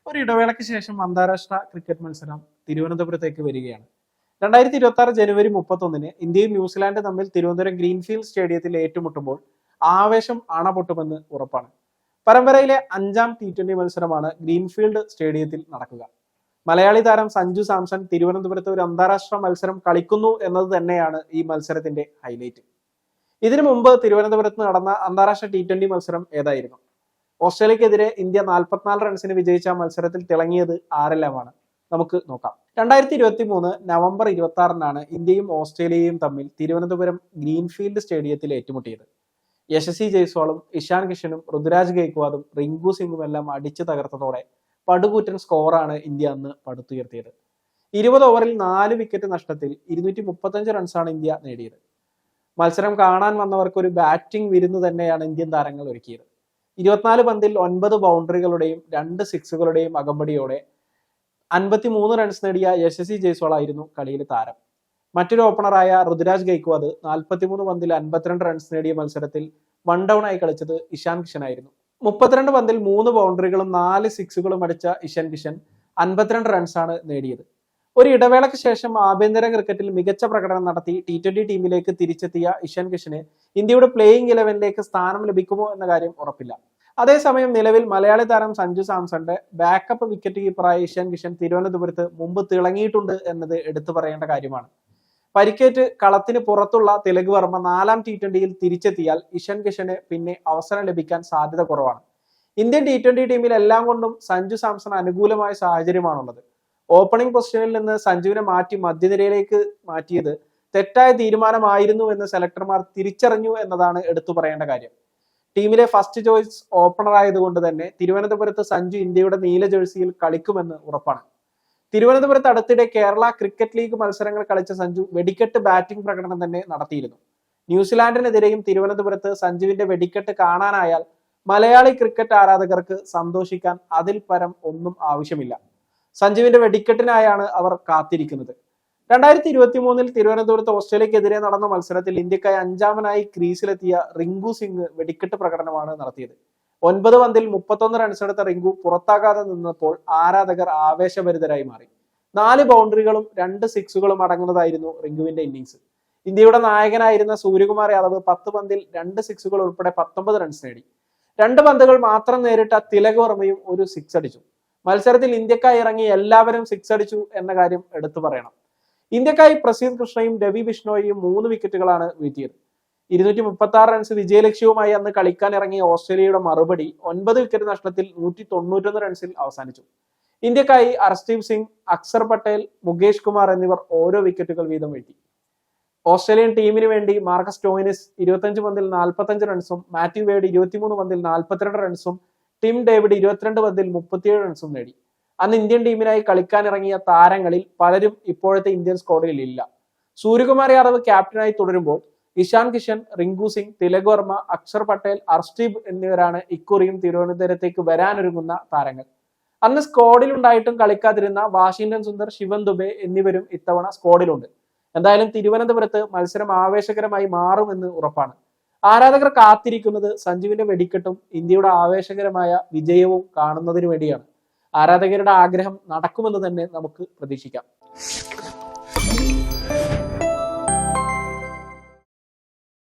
ഒരു ഇടവേളയ്ക്ക് ശേഷം അന്താരാഷ്ട്ര ക്രിക്കറ്റ് മത്സരം തിരുവനന്തപുരത്തേക്ക് വരികയാണ്. 2026 ജനുവരി 31 ഇന്ത്യയും ന്യൂസിലാൻഡും തമ്മിൽ തിരുവനന്തപുരം ഗ്രീൻഫീൽഡ് സ്റ്റേഡിയത്തിൽ ഏറ്റുമുട്ടുമ്പോൾ ആവേശം അണപൊട്ടുമെന്ന് ഉറപ്പാണ്. പരമ്പരയിലെ 5ാം T20 മത്സരമാണ് ഗ്രീൻഫീൽഡ് സ്റ്റേഡിയത്തിൽ നടക്കുക. മലയാളി താരം സഞ്ജു സാംസൺ തിരുവനന്തപുരത്ത് ഒരു അന്താരാഷ്ട്ര മത്സരം കളിക്കുന്നു എന്നത് തന്നെയാണ് ഈ മത്സരത്തിന്റെ ഹൈലൈറ്റ്. ഇതിനു മുമ്പ് തിരുവനന്തപുരത്ത് നടന്ന അന്താരാഷ്ട്ര T20 മത്സരം ഏതായിരുന്നു? ഓസ്ട്രേലിയക്കെതിരെ ഇന്ത്യ 44 റൺസിന് വിജയിച്ച മത്സരത്തിൽ തിളങ്ങിയത് ആരെല്ലാമാണ്? നമുക്ക് നോക്കാം. 2023 നവംബർ 26 ഇന്ത്യയും ഓസ്ട്രേലിയയും തമ്മിൽ തിരുവനന്തപുരം ഗ്രീൻഫീൽഡ് സ്റ്റേഡിയത്തിൽ ഏറ്റുമുട്ടിയത്. യശസ്വി ജയ്സ്വാളും ഇഷാൻ കിഷനും ഋതുരാജ് ഗെയ്ക്വാദും റിങ്കു സിംഗും എല്ലാം അടിച്ചു തകർത്തതോടെ പടുകൂറ്റൻ സ്കോറാണ് ഇന്ത്യ അന്ന് പടുത്തുയർത്തിയത്. 20 ഓവറിൽ 4 വിക്കറ്റ് നഷ്ടത്തിൽ 235 റൺസാണ് ഇന്ത്യ നേടിയത്. മത്സരം കാണാൻ വന്നവർക്ക് ഒരു ബാറ്റിംഗ് വിരുന്ന് തന്നെയാണ് ഇന്ത്യൻ താരങ്ങൾ ഒരുക്കിയത്. 24 പന്തിൽ 9 ബൗണ്ടറികളുടെയും 2 സിക്സുകളുടെയും അകമ്പടിയോടെ 53 റൺസ് നേടിയ യശസ്വി ജയ്സ്വാൾ ആയിരുന്നു കളിയിലെ താരം. മറ്റൊരു ഓപ്പണറായ ഋതുരാജ് ഗെയ്ക്വാദ് 43 പന്തിൽ 52 റൺസ് നേടിയ മത്സരത്തിൽ വൺ ഡൗൺ ആയി കളിച്ചത് ഇഷാൻ കിഷൻ ആയിരുന്നു. 32 പന്തിൽ 3 ബൗണ്ടറികളും 4 സിക്സുകളും അടിച്ച ഇഷാൻ കിഷൻ 52 റൺസാണ് നേടിയത്. ഒരു ഇടവേളയ്ക്ക് ശേഷം ആഭ്യന്തര ക്രിക്കറ്റിൽ മികച്ച പ്രകടനം നടത്തി T20 ടീമിലേക്ക് തിരിച്ചെത്തിയ ഇഷാൻ കിഷന് ഇന്ത്യയുടെ പ്ലേയിങ് 11ലേക്ക് സ്ഥാനം ലഭിക്കുമോ എന്ന കാര്യം ഉറപ്പില്ല. അതേസമയം നിലവിൽ മലയാളി താരം സഞ്ജു സാംസന്റെ ബാക്കപ്പ് വിക്കറ്റ് കീപ്പറായ ഇഷാൻ കിഷൻ തിരുവനന്തപുരത്ത് മുമ്പ് തിളങ്ങിയിട്ടുണ്ട് എന്നത് എടുത്തു പറയേണ്ട കാര്യമാണ്. പരിക്കേറ്റ് കളത്തിന് പുറത്തുള്ള തിലക് വർമ്മ 4ാം T20യിൽ തിരിച്ചെത്തിയാൽ ഇഷാൻ കിഷന് പിന്നെ അവസരം ലഭിക്കാൻ സാധ്യത കുറവാണ്. ഇന്ത്യൻ T20 ടീമിൽ എല്ലാം കൊണ്ടും സഞ്ജു സാംസൺ അനുകൂലമായ സാഹചര്യമാണുള്ളത്. ഓപ്പണിംഗ് പൊസിഷനിൽ നിന്ന് സഞ്ജുവിനെ മാറ്റി മധ്യനിരയിലേക്ക് മാറ്റിയത് തെറ്റായ തീരുമാനമായിരുന്നു എന്ന് സെലക്ടർമാർ തിരിച്ചറിഞ്ഞു എന്നതാണ് എടുത്തു പറയേണ്ട കാര്യം. ടീമിലെ ഫസ്റ്റ് ചോയ്സ് ഓപ്പണർ ആയതുകൊണ്ട് തന്നെ തിരുവനന്തപുരത്ത് സഞ്ജു ഇന്ത്യയുടെ നീല ജേഴ്സിയിൽ കളിക്കുമെന്ന് ഉറപ്പാണ്. തിരുവനന്തപുരത്ത് അടുത്തിടെ കേരള ക്രിക്കറ്റ് ലീഗ് മത്സരങ്ങൾ കളിച്ച സഞ്ജു വെടിക്കെട്ട് ബാറ്റിംഗ് പ്രകടനം തന്നെ നടത്തിയിരുന്നു. ന്യൂസിലാൻഡിനെതിരെയും തിരുവനന്തപുരത്ത് സഞ്ജുവിന്റെ വെടിക്കെട്ട് കാണാനായാൽ മലയാളി ക്രിക്കറ്റ് ആരാധകർക്ക് സന്തോഷിക്കാൻ അതിൽ പരം ഒന്നും ആവശ്യമില്ല. സഞ്ജുവിന്റെ വെടിക്കെട്ടിനായാണ് അവർ കാത്തിരിക്കുന്നത്. 2023 തിരുവനന്തപുരത്ത് ഓസ്ട്രേലിയക്കെതിരെ നടന്ന മത്സരത്തിൽ ഇന്ത്യക്കായി 5ാമനായി ക്രീസിലെത്തിയ റിങ്കു സിംഗ് വെടിക്കെട്ട് പ്രകടനമാണ് നടത്തിയത്. 9 പന്തിൽ 31 റൺസ് എടുത്ത റിങ്കു പുറത്താകാതെ നിന്നപ്പോൾ ആരാധകർ ആവേശഭരിതരായി മാറി. 4 ബൗണ്ടറികളും 2 സിക്സുകളും അടങ്ങുന്നതായിരുന്നു റിങ്കുവിന്റെ ഇന്നിംഗ്സ്. ഇന്ത്യയുടെ നായകനായിരുന്ന സൂര്യകുമാർ യാദവ് 10 പന്തിൽ 2 സിക്സുകൾ ഉൾപ്പെടെ 19 റൺസ് നേടി. 2 പന്തുകൾ മാത്രം നേരിട്ട തിലക് വർമ്മയും ഒരു സിക്സ് അടിച്ചു. മത്സരത്തിൽ ഇന്ത്യക്കായി ഇറങ്ങി എല്ലാവരും സിക്സ് അടിച്ചു എന്ന കാര്യം എടുത്തു പറയണം. ഇന്ത്യക്കായി പ്രസീദ് കൃഷ്ണയും രവി ബിഷ്ണോയിയും 3 വിക്കറ്റുകളാണ് വീഴ്ത്തിയത്. 236 റൺസ് വിജയലക്ഷ്യവുമായി അന്ന് കളിക്കാൻ ഇറങ്ങിയ ഓസ്ട്രേലിയയുടെ മറുപടി 9 വിക്കറ്റ് നഷ്ടത്തിൽ 191 റൺസിൽ അവസാനിച്ചു. ഇന്ത്യക്കായി അർഷ്ദീപ് സിംഗ്, അക്സർ പട്ടേൽ, മുകേഷ് കുമാർ എന്നിവർ ഓരോ വിക്കറ്റുകൾ വീതം വീഴ്ത്തി. ഓസ്ട്രേലിയൻ ടീമിന് വേണ്ടി മാർക്കസ് സ്റ്റോയിനിസ് 25 പന്തിൽ 45 റൺസും മാത്യു വേഡ് 23 പന്തിൽ 42 റൺസും ടിം ഡേവിഡ് 22 പന്തിൽ 37 റൺസും നേടി. അന്ന് ഇന്ത്യൻ ടീമിനായി കളിക്കാനിറങ്ങിയ താരങ്ങളിൽ പലരും ഇപ്പോഴത്തെ ഇന്ത്യൻ സ്ക്വാഡിൽ ഇല്ല. സൂര്യകുമാർ യാദവ് ക്യാപ്റ്റനായി തുടരുമ്പോൾ ഇഷാൻ കിഷൻ, റിങ്കു സിംഗ്, തിലക് വർമ്മ, അക്ഷർ പട്ടേൽ, അർഷ്ദീപ് എന്നിവരാണ് ഇക്കുറിയും തിരുവനന്തപുരത്തേക്ക് വരാനൊരുങ്ങുന്ന താരങ്ങൾ. അന്ന് സ്ക്വാഡിൽ ഉണ്ടായിട്ടും കളിക്കാതിരുന്ന വാഷിംഗ്ടൺ സുന്ദർ, ശിവൻ ദുബെ എന്നിവരും ഇത്തവണ സ്ക്വാഡിലുണ്ട്. എന്തായാലും തിരുവനന്തപുരത്ത് മത്സരം ആവേശകരമായി മാറുമെന്ന് ഉറപ്പാണ്. ആരാധകർ കാത്തിരിക്കുന്നത് സഞ്ജുവിന്റെ വെടിക്കെട്ടും ഇന്ത്യയുടെ ആവേശകരമായ വിജയവും കാണുന്നതിനു വേണ്ടിയാണ്. ആരാധകരുടെ ആഗ്രഹം നടക്കുമെന്ന് തന്നെ നമുക്ക് പ്രതീക്ഷിക്കാം.